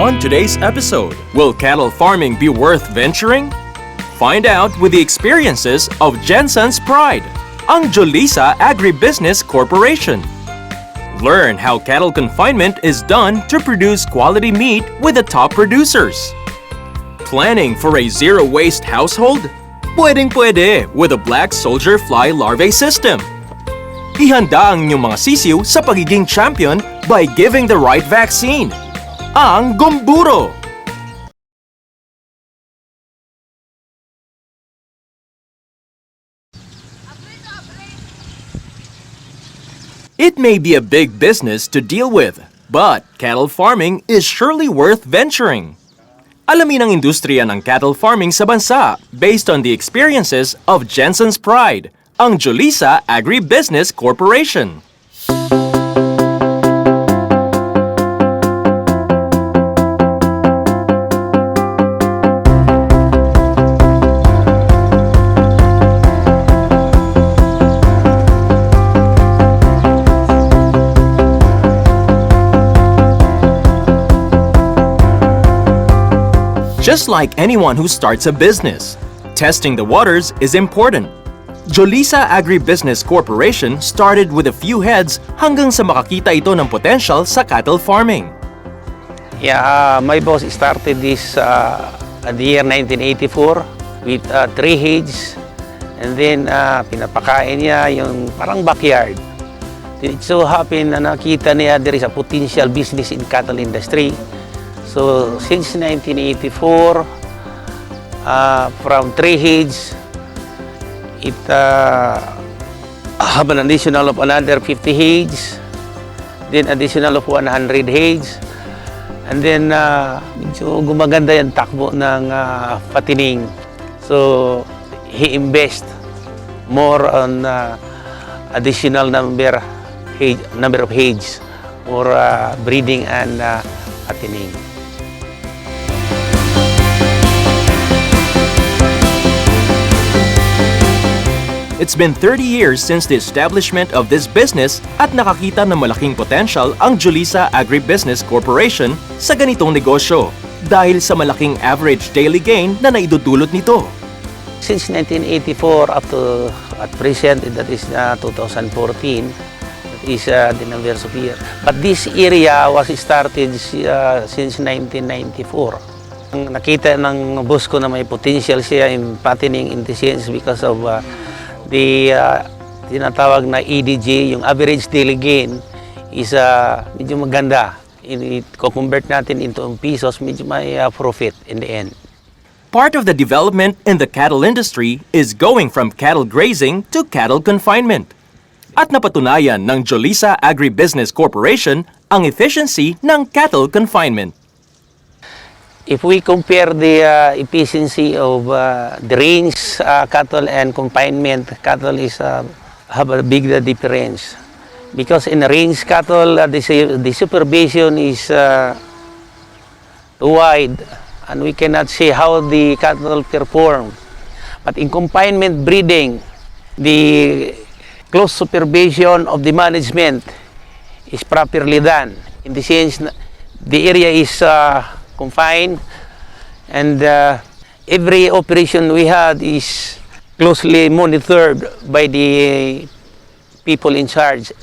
On today's episode, will cattle farming be worth venturing? Find out with the experiences of Jensen's Pride, ang Jolisa Agribusiness Corporation. Learn how cattle confinement is done to produce quality meat with the top producers. Planning for a zero-waste household? Pwedeng-pwede with a black soldier fly larvae system. Ihanda ang inyong mga sisiw sa pagiging champion by giving the right vaccine. Ang Gumburo! It may be a big business to deal with, but cattle farming is surely worth venturing. Alamin ang industriya ng cattle farming sa bansa based on the experiences of Jensen's Pride, ang Jolisa Agribusiness Corporation. Just like anyone who starts a business, testing the waters is important. Jolisa Agribusiness Corporation started with a few heads hanggang sa makakita ito ng potential sa cattle farming. Yeah, my boss started this at the year 1984 with 3 heads, and then pinapakain niya yung parang backyard. It so happened na nakita niya there is a potential business in cattle industry. So since 1984, from 3 heads, it have an additional of another 50 heads, then additional of 100 heads, and then medyo gumaganda yung takbo ng patining. So he invest more on additional number of heads for breeding and patining. It's been 30 years since the establishment of this business at nakakita ng malaking potential ang Jolisa Agribusiness Corporation sa ganitong negosyo dahil sa malaking average daily gain na naidudulot nito. Since 1984 up to at present, that is 2014, that is the numbers of year. But this area was started since 1994. Nakita ng boss ko na may potential siya in fattening in the sense because of the tinatawag na EDG, yung average daily gain is medyo maganda. I-convert natin into pesos, medyo may profit in the end. Part of the development in the cattle industry is going from cattle grazing to cattle confinement. At napatunayan ng Jolisa Agribusiness Corporation ang efficiency ng cattle confinement. If we compare the efficiency of the range cattle and confinement cattle is have a big difference, because in range cattle the supervision is wide and we cannot see how the cattle perform. But in confinement breeding, the close supervision of the management is properly done. In the sense, the area is confined, and every operation we had is closely monitored by the people in charge.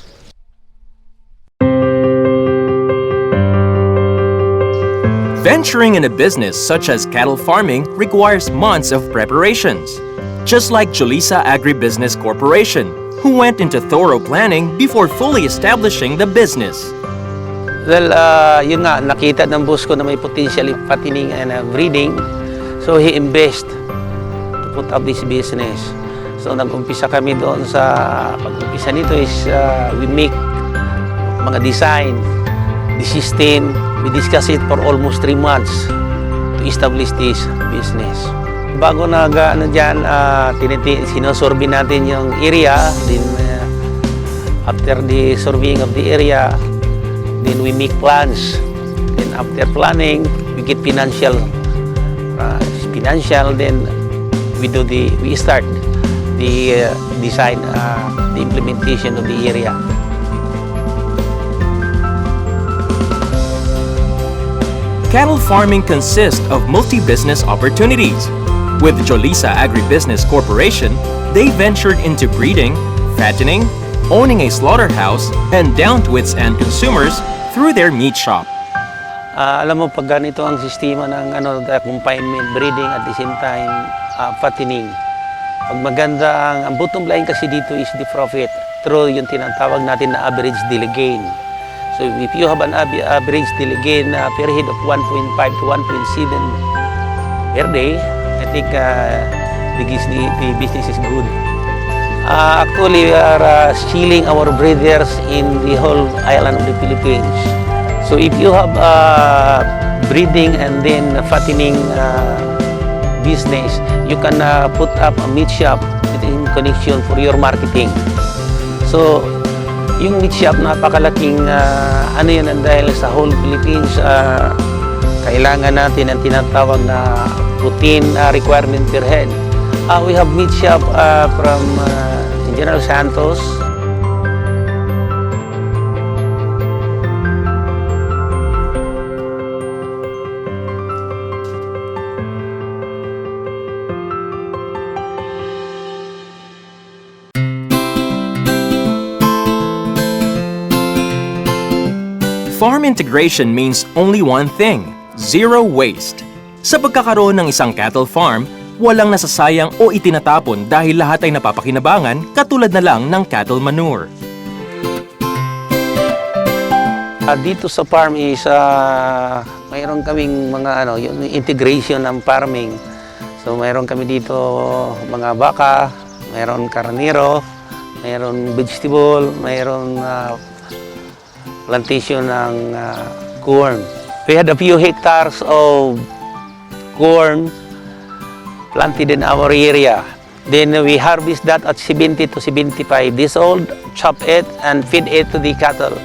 Venturing in a business such as cattle farming requires months of preparations, just like Jolisa Agribusiness Corporation, who went into thorough planning before fully establishing the business. Well, yun nga, nakita ng boss ko na may potential in fattening and breeding. So he invest to put up this business. So nag-umpisa kami doon sa pag-umpisa nito is we make mga design, the system. We discuss it for almost 3 months to establish this business. Bago sinosurvey natin yung area, then after the surveying of the area, then we make plans. Then after planning, we get financial. Then we start the design, the implementation of the area. Cattle farming consists of multi-business opportunities. With Jolisa Agribusiness Corporation, they ventured into breeding, fattening, owning a slaughterhouse, and down to its end consumers through their meat shop. Alam mo, pag ganito ang sistema ng confinement, breeding, at the same time, fattening. Pag maganda, ang bottom line kasi dito is the profit through yung tinatawag natin na average daily gain. So if you have an average daily gain per head of 1.5 to 1.7 per day, I think the business is good. Actually, we are stealing our breeders in the whole island of the Philippines. So if you have breeding and then fattening business, you can put up a meat shop in connection for your marketing. So yung meat shop, napakalaking yun, dahil sa whole Philippines, kailangan natin ang tinatawag na routine requirement per head. We have meat shop from General Santos. Farm integration means only one thing, zero waste. Sa pagkakaroon ng isang cattle farm, walang nasasayang o itinatapon dahil lahat ay napapakinabangan katulad na lang ng cattle manure. Dito sa farm is mayroon kaming mga yung integration ng farming. So mayroon kami dito mga baka, mayroon karnero, mayroon vegetable, mayroon plantation ng corn. We had a few hectares of corn planted in our area. Then we harvest that at 70 to 75 days old, chop it and feed it to the cattle.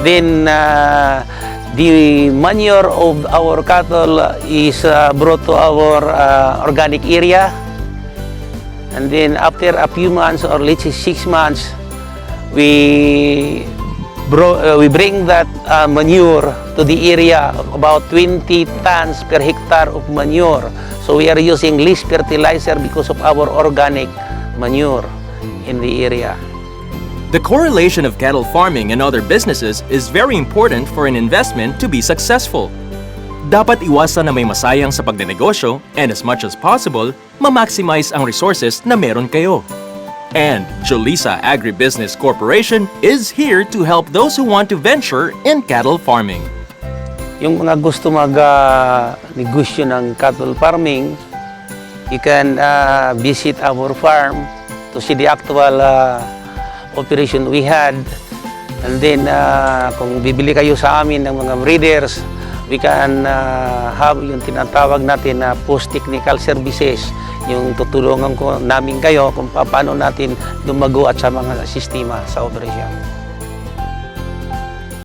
Then the manure of our cattle is brought to our organic area, and then after a few months, or let's say 6 months, we bring that manure to the area of about 20 tons per hectare of manure. So we are using less fertilizer because of our organic manure in the area. The correlation of cattle farming and other businesses is very important for an investment to be successful. Dapat iwasan na may masayang sa pagnenegosyo, and as much as possible, ma-maximize ang resources na meron kayo. And Jolisa Agribusiness Corporation is here to help those who want to venture in cattle farming. Yung mga gusto mag-negosyo ng cattle farming, you can visit our farm to see the actual operation we had, and then kung bibili kayo sa amin ng mga breeders, we can have yung tinatawag natin na post-technical services, yung tutulungan namin kayo kung paano natin lumago at sa mga sistema sa operasyon.